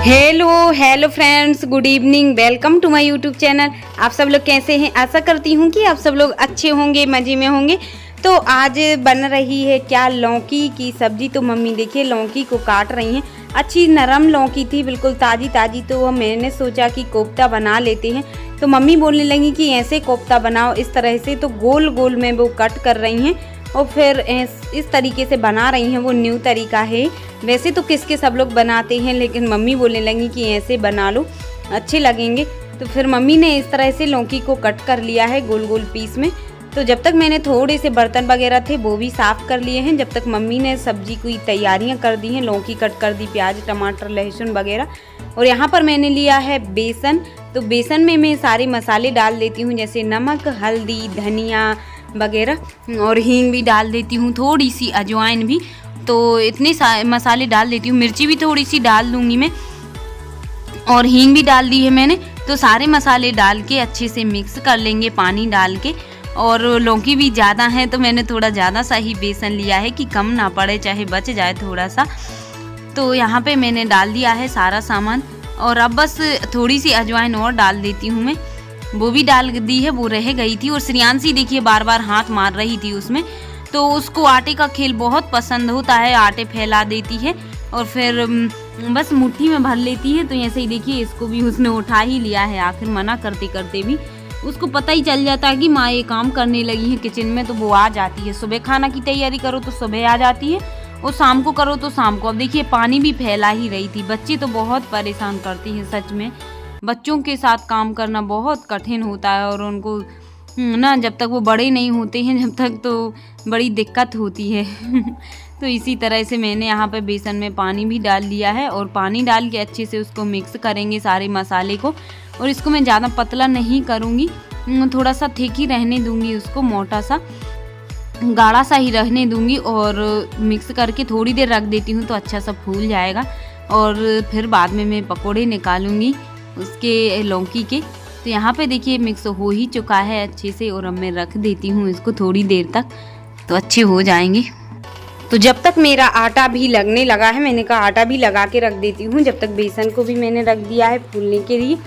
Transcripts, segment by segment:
Hello friends, good evening. Welcome to my YouTube channel. आप सब लोग कैसे हैं? आशा करती हूँ कि आप सब लोग अच्छे होंगे, मज़े में होंगे। तो आज बन रही है क्या, लौकी की सब्जी। तो मम्मी देखिए लौकी को काट रही हैं। अच्छी नरम लौकी थी, बिल्कुल ताज़ी ताज़ी। तो मैंने सोचा कि कोफ्ता बना लेते हैं। तो मम्मी बोलने लगी कि ऐसे कोफ्ता बनाओ, इस तरह से। तो गोल गोल में वो कट कर रही हैं और फिर इस तरीके से बना रही हैं। वो न्यू तरीका है। वैसे तो किसके सब लोग बनाते हैं, लेकिन मम्मी बोलने लगी कि ऐसे बना लो, अच्छे लगेंगे। तो फिर मम्मी ने इस तरह से लौकी को कट कर लिया है गोल गोल पीस में। तो जब तक मैंने थोड़े से बर्तन वगैरह थे वो भी साफ़ कर लिए हैं, जब तक मम्मी ने सब्जी की तैयारियां कर दी हैं। लौकी कट कर दी, प्याज टमाटर लहसुन वगैरह। और यहाँ पर मैंने लिया है बेसन। तो बेसन में मैं सारे मसाले डाल देती हूँ, जैसे नमक, हल्दी, धनिया वगैरह, और हींग भी डाल देती हूँ, थोड़ी सी अजवाइन भी। तो इतने मसाले डाल देती हूँ। मिर्ची भी थोड़ी सी डाल दूँगी मैं, और हींग भी डाल दी है मैंने। तो सारे मसाले डाल के अच्छे से मिक्स कर लेंगे पानी डाल के। और लौकी भी ज़्यादा है तो मैंने थोड़ा ज़्यादा सा ही बेसन लिया है कि कम ना पड़े, चाहे बच जाए थोड़ा सा। तो यहाँ पे मैंने डाल दिया है सारा सामान। और अब बस थोड़ी सी अजवाइन और डाल देती हूँ मैं, वो भी डाल दी है, वो रह गई थी। और श्रेयांशी देखिए बार बार हाथ मार रही थी उसमें। तो उसको आटे का खेल बहुत पसंद होता है, आटे फैला देती है और फिर बस मुट्ठी में भर लेती है। तो ऐसे ही देखिए इसको भी उसने उठा ही लिया है, आखिर मना करते करते भी उसको पता ही चल जाता है कि माँ ये काम करने लगी है किचन में। तो वो आ जाती है। सुबह खाना की तैयारी करो तो सुबह आ जाती है, और शाम को करो तो शाम को। अब देखिए पानी भी फैला ही रही थी। बच्चे तो बहुत परेशान करती हैं सच में। बच्चों के साथ काम करना बहुत कठिन होता है, और उनको ना जब तक वो बड़े नहीं होते हैं जब तक तो बड़ी दिक्कत होती है। तो इसी तरह से मैंने यहाँ पे बेसन में पानी भी डाल दिया है, और पानी डाल के अच्छे से उसको मिक्स करेंगे सारे मसाले को। और इसको मैं ज़्यादा पतला नहीं करूँगी, थोड़ा सा थिक ही रहने दूँगी, उसको मोटा सा गाढ़ा सा ही रहने दूँगी। और मिक्स करके थोड़ी देर रख देती हूँ तो अच्छा सा फूल जाएगा। और फिर बाद में मैं पकोड़े निकालूँगी उसके लौकी के। तो यहाँ पे देखिए मिक्स हो ही चुका है अच्छे से, और अब मैं रख देती हूँ इसको थोड़ी देर तक, तो अच्छे हो जाएंगे। तो जब तक मेरा आटा भी लगने लगा है, मैंने कहा आटा भी लगा के रख देती हूँ। जब तक बेसन को भी मैंने रख दिया है फूलने के लिए,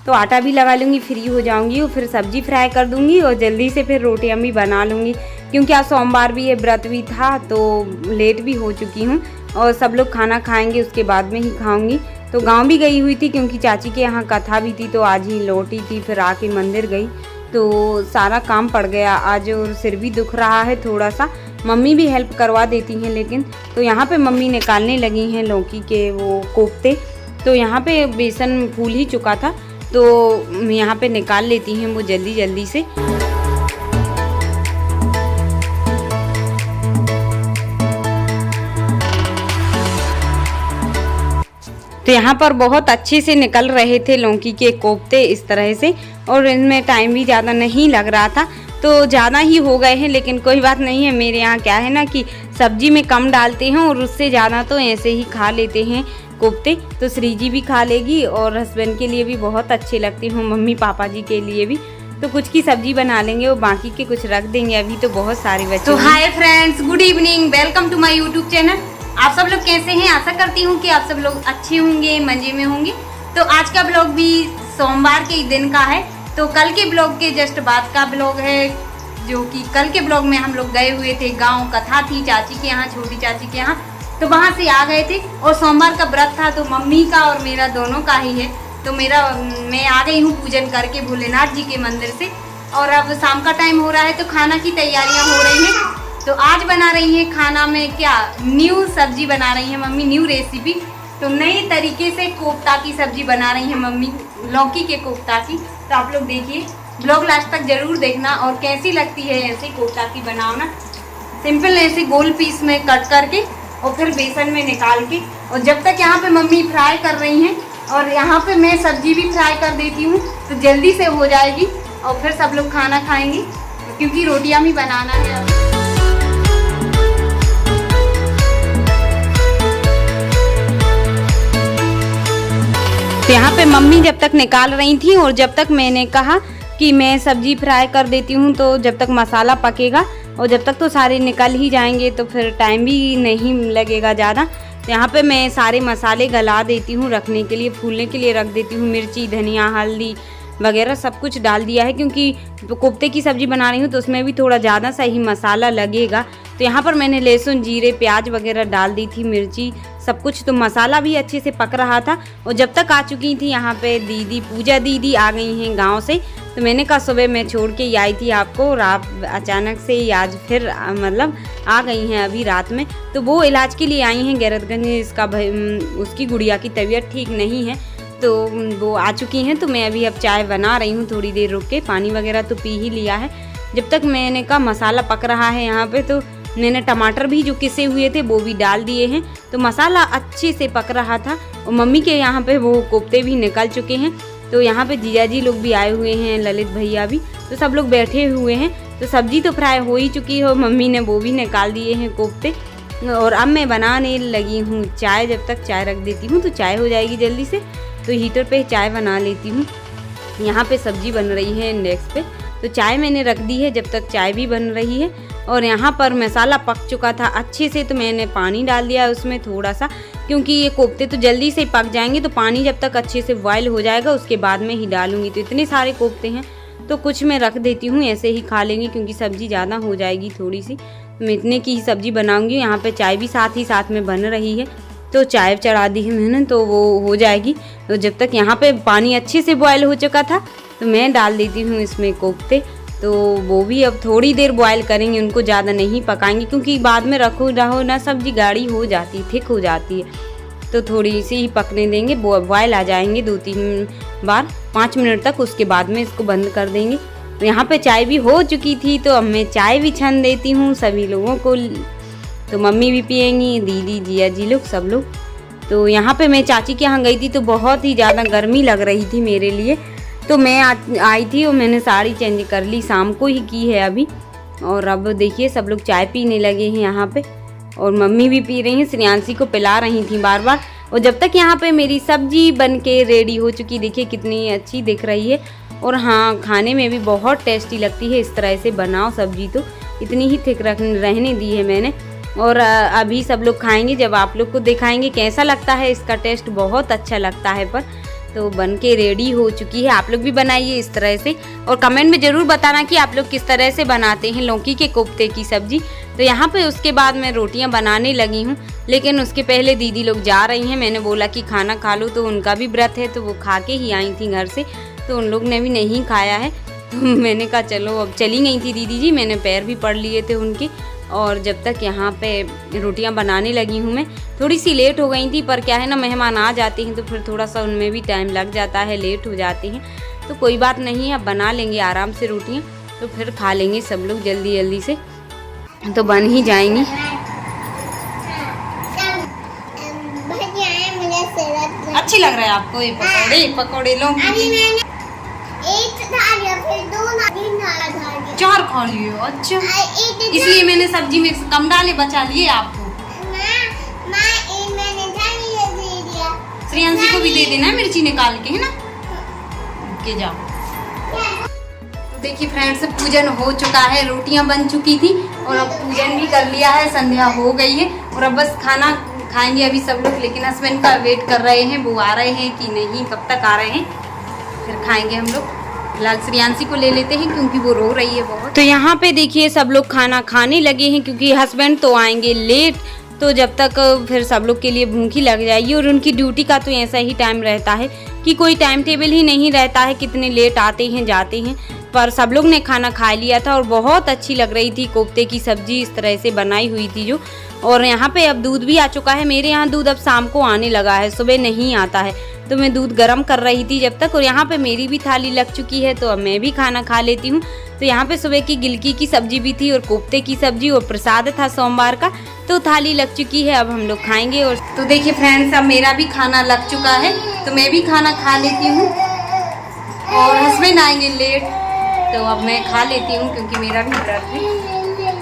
तो आटा भी लगा लूँगी, फ्री हो जाऊँगी। और फिर सब्जी फ्राई कर दूँगी, और जल्दी से फिर रोटियाँ भी बना लूँगी, क्योंकि आज सोमवार भी है, व्रत भी था। तो लेट भी हो चुकी हूँ, और सब लोग खाना खाएँगे उसके बाद में ही खाऊँगी। तो गांव भी गई हुई थी, क्योंकि चाची के यहाँ कथा भी थी। तो आज ही लौटी थी, फिर आके मंदिर गई। तो सारा काम पड़ गया आज, और सिर भी दुख रहा है थोड़ा सा। मम्मी भी हेल्प करवा देती हैं लेकिन। तो यहाँ पे मम्मी निकालने लगी हैं लौकी के वो कोफ्ते। तो यहाँ पे बेसन फूल ही चुका था, तो यहाँ पे निकाल लेती हैं वो जल्दी जल्दी से। तो यहाँ पर बहुत अच्छे से निकल रहे थे लौकी के कोफ्ते इस तरह से, और इनमें टाइम भी ज़्यादा नहीं लग रहा था। तो ज़्यादा ही हो गए हैं, लेकिन कोई बात नहीं है। मेरे यहाँ क्या है ना कि सब्जी में कम डालते हैं, और उससे ज़्यादा तो ऐसे ही खा लेते हैं कोफ्ते। तो श्री जी भी खा लेगी, और हस्बैंड के लिए भी बहुत अच्छे लगते हैं, मम्मी पापा जी के लिए भी। तो कुछ की सब्जी बना लेंगे और बाकी के कुछ रख देंगे, अभी तो बहुत सारे बच्चे। तो hi friends, good evening, welcome to my YouTube channel. आप सब लोग कैसे हैं? आशा करती हूँ कि आप सब लोग अच्छे होंगे, मजे में होंगे। तो आज का ब्लॉग भी सोमवार के दिन का है। तो कल के ब्लॉग के जस्ट बाद का ब्लॉग है, जो कि कल के ब्लॉग में हम लोग गए हुए थे गांव, कथा थी चाची के यहाँ, छोटी चाची के यहाँ। तो वहाँ से आ गए थे, और सोमवार का व्रत था, तो मम्मी का और मेरा दोनों का ही है। तो मैं आ गई हूँ पूजन करके भोलेनाथ जी के मंदिर से। और अब शाम का टाइम हो रहा है, तो खाना की तैयारियाँ हो रही हैं। तो आज बना रही है खाना में क्या, न्यू सब्जी बना रही है मम्मी, न्यू रेसिपी। तो नए तरीके से कोफ्ता की सब्जी बना रही है मम्मी, लौकी के कोफ्ता की। तो आप लोग देखिए, ब्लॉग लास्ट तक जरूर देखना। और कैसी लगती है ऐसे कोफ्ता की बनाना, सिंपल ऐसे गोल पीस में कट करके, और फिर बेसन में निकाल के। और जब तक यहाँ पे मम्मी फ्राई कर रही हैं, और यहाँ पे मैं सब्जी भी फ्राई कर देती हूँ, तो जल्दी से हो जाएगी। और फिर सब लोग खाना खाएंगे, क्योंकि रोटियाँ भी बनाना है। तो यहाँ पे मम्मी जब तक निकाल रही थी, और जब तक मैंने कहा कि मैं सब्जी फ्राई कर देती हूँ, तो जब तक मसाला पकेगा, और जब तक तो सारे निकल ही जाएंगे, तो फिर टाइम भी नहीं लगेगा ज़्यादा। तो यहाँ पे मैं सारे मसाले गला देती हूँ रखने के लिए, फूलने के लिए रख देती हूँ। मिर्ची, धनिया, हल्दी वगैरह सब कुछ डाल दिया है, क्योंकि कोफ्ते की सब्ज़ी बना रही हूँ तो उसमें भी थोड़ा ज़्यादा सा ही मसाला लगेगा। तो यहाँ पर मैंने लहसुन, जीरे, प्याज वगैरह डाल दी थी, मिर्ची सब कुछ। तो मसाला भी अच्छे से पक रहा था। और जब तक आ चुकी थी यहाँ पे दीदी, पूजा दीदी आ गई हैं गांव से। तो मैंने कहा सुबह मैं छोड़ के आई थी आपको, और आप अचानक से ही आज फिर मतलब आ गई हैं अभी रात में। तो वो इलाज के लिए आई हैं गैरतगंज। इसका उसकी गुड़िया की तबीयत ठीक नहीं है, तो वो आ चुकी हैं। तो मैं अभी अब चाय बना रही हूँ, थोड़ी देर रुक के। पानी वगैरह तो पी ही लिया है। जब तक मैंने कहा मसाला पक रहा है यहाँ पे, तो मैंने टमाटर भी जो किसे हुए थे वो भी डाल दिए हैं। तो मसाला अच्छे से पक रहा था। और मम्मी के यहाँ पे वो कोफ्ते भी निकल चुके हैं। तो यहाँ पे जीजा जी लोग भी आए हुए हैं, ललित भैया भी, तो सब लोग बैठे हुए हैं। तो सब्जी तो फ्राई हो ही चुकी है, मम्मी ने वो भी निकाल दिए हैं कोफ्ते। और अब मैं बनाने लगी हूँ चाय। जब तक चाय रख देती हूँ तो चाय हो जाएगी जल्दी से। तो हीटर पे चाय बना लेती हूँ। यहाँ पे सब्जी बन रही है इंडेक्स पे, तो चाय मैंने रख दी है जब तक चाय भी बन रही है। और यहाँ पर मसाला पक चुका था अच्छे से, तो मैंने पानी डाल दिया उसमें थोड़ा सा, क्योंकि ये कोफ्ते तो जल्दी से पक जाएंगे। तो पानी जब तक अच्छे से बॉयल हो जाएगा उसके बाद में ही डालूंगी। तो इतने सारे कोफ्ते हैं तो कुछ मैं रख देती हूँ, ऐसे ही खा लेंगे, क्योंकि सब्ज़ी ज़्यादा हो जाएगी थोड़ी सी। तो मैं इतने की ही सब्ज़ी बनाऊँगी। यहाँ पर चाय भी साथ ही साथ में बन रही है, तो चाय चढ़ा दी है मैंने, तो वो हो जाएगी। तो जब तक यहाँ पे पानी अच्छे से बॉयल हो चुका था तो मैं डाल देती हूँ इसमें कोफ्ते। तो वो भी अब थोड़ी देर बॉयल करेंगे, उनको ज़्यादा नहीं पकाएंगे, क्योंकि बाद में रहो ना सब्ज़ी गाढ़ी हो जाती है, थिक हो जाती है। तो थोड़ी सी ही पकने देंगे, बॉयल आ जाएंगे 2-3 बार 5 मिनट तक, उसके बाद में इसको बंद कर देंगे। तो यहाँ पे चाय भी हो चुकी थी, तो अब मैं चाय भी छान देती हूँ सभी लोगों को। तो मम्मी भी पियेंगी, दीदी, जिया जी लोग, सब लोग। तो यहाँ पे मैं चाची के यहाँ गई थी, तो बहुत ही ज़्यादा गर्मी लग रही थी मेरे लिए। तो मैं आई थी और मैंने साड़ी चेंज कर ली, शाम को ही की है अभी। और अब देखिए सब लोग चाय पीने लगे हैं यहाँ पे, और मम्मी भी पी रही हैं, श्रेयांशी को पिला रही थी बार बार। और जब तक यहाँ पे मेरी सब्जी बन के रेडी हो चुकी, देखिए कितनी अच्छी दिख रही है। और हाँ, खाने में भी बहुत टेस्टी लगती है। इस तरह से बनाओ सब्जी, तो इतनी ही थिक रहने दी है मैंने। और अभी सब लोग खाएंगे, जब आप लोग को दिखाएंगे कैसा लगता है। इसका टेस्ट बहुत अच्छा लगता है। पर तो बन के रेडी हो चुकी है। आप लोग भी बनाइए इस तरह से, और कमेंट में ज़रूर बताना कि आप लोग किस तरह से बनाते हैं लौकी के कोफ्ते की सब्ज़ी। तो यहाँ पे उसके बाद मैं रोटियाँ बनाने लगी हूँ, लेकिन उसके पहले दीदी लोग जा रही हैं। मैंने बोला कि खाना खा लो, तो उनका भी व्रत है, तो वो खा के ही आई थी घर से। तो उन लोग ने भी नहीं खाया है, तो मैंने कहा चलो, अब चली गई थी दीदी जी, मैंने पैर भी पढ़ लिए थे उनके। और जब तक यहाँ पे रोटियाँ बनाने लगी हूँ मैं, थोड़ी सी लेट हो गई थी, पर क्या है ना, मेहमान आ जाते हैं तो फिर थोड़ा सा उनमें भी टाइम लग जाता है, लेट हो जाते हैं। तो कोई बात नहीं, अब बना लेंगे आराम से रोटियाँ, तो फिर खा लेंगे सब लोग जल्दी जल्दी से, तो बन ही जाएंगी। अच्छी लग रहा है आपको ये पकौड़े? पकौड़े लो, चार खा लिए। अच्छा, इसलिए मैंने सब्जी में कम डाले, बचा लिए आपको। श्रेयांशी को भी दे देना मिर्ची निकाल के, है ना? के जाओ। तो देखिए फ्रेंड्स, पूजन हो चुका है, रोटियां बन चुकी थी, और अब पूजन भी कर लिया है, संध्या हो गई है। और अब बस खाना खाएंगे अभी सब लोग, लेकिन हस्बैंड का वेट कर रहे हैं, वो आ रहे हैं कि नहीं, कब तक आ रहे हैं, फिर खाएंगे हम लोग। फिलहाल श्रेयांशी को ले लेते हैं, क्योंकि वो रो रही है बहुत। तो यहाँ पे देखिए सब लोग खाना खाने लगे हैं, क्योंकि हस्बैंड तो आएंगे लेट, तो जब तक फिर सब लोग के लिए भूख ही लग जाएगी। और उनकी ड्यूटी का तो ऐसा ही टाइम रहता है कि कोई टाइम टेबल ही नहीं रहता है, कितने लेट आते हैं जाते हैं। पर सब लोग ने खाना खा लिया था, और बहुत अच्छी लग रही थी कोफ्ते की सब्जी, इस तरह से बनाई हुई थी जो। और यहाँ पे अब दूध भी आ चुका है। मेरे यहाँ दूध अब शाम को आने लगा है, सुबह नहीं आता है, तो मैं दूध गर्म कर रही थी जब तक। और यहाँ पे मेरी भी थाली लग चुकी है, तो अब मैं भी खाना खा लेती हूँ। तो यहाँ पे सुबह की गिलकी की सब्जी भी थी, और कोफ्ते की सब्जी, और प्रसाद था सोमवार का, तो थाली लग चुकी है। अब हम लोग खाएंगे। और तो देखिए फ्रेंड्स, अब मेरा भी खाना लग चुका है, तो मैं भी खाना खा लेती हूँ। और हस्बैंड आएंगे लेट, तो अब मैं खा लेती हूँ, क्योंकि मेरा भी व्रत है।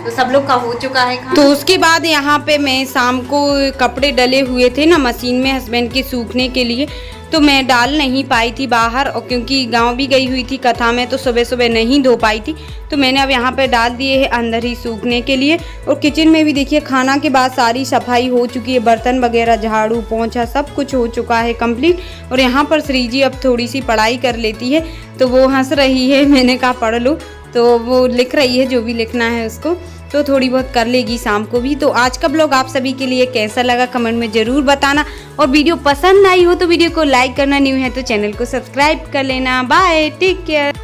तो सब लोग का हो चुका है खाना। तो उसके बाद यहाँ पे मैं शाम को कपड़े डले हुए थे ना मशीन में हस्बैंड के सूखने के लिए, तो मैं डाल नहीं पाई थी बाहर, और क्योंकि गांव भी गई हुई थी कथा में तो सुबह सुबह नहीं धो पाई थी, तो मैंने अब यहाँ पे डाल दिए हैं अंदर ही सूखने के लिए। और किचन में भी देखिए खाना के बाद सारी सफाई हो चुकी है, बर्तन वगैरह झाड़ू पोंछा सब कुछ हो चुका है कंप्लीट। और यहाँ पर श्री जी अब थोड़ी सी पढ़ाई कर लेती है, तो वो हंस रही है, मैंने कहा पढ़ लो, तो वो लिख रही है जो भी लिखना है उसको, तो थोड़ी बहुत कर लेगी शाम को भी। तो आज का ब्लॉग आप सभी के लिए कैसा लगा कमेंट में ज़रूर बताना, और वीडियो पसंद आई हो तो वीडियो को लाइक करना, न्यू है तो चैनल को सब्सक्राइब कर लेना। Bye, take care.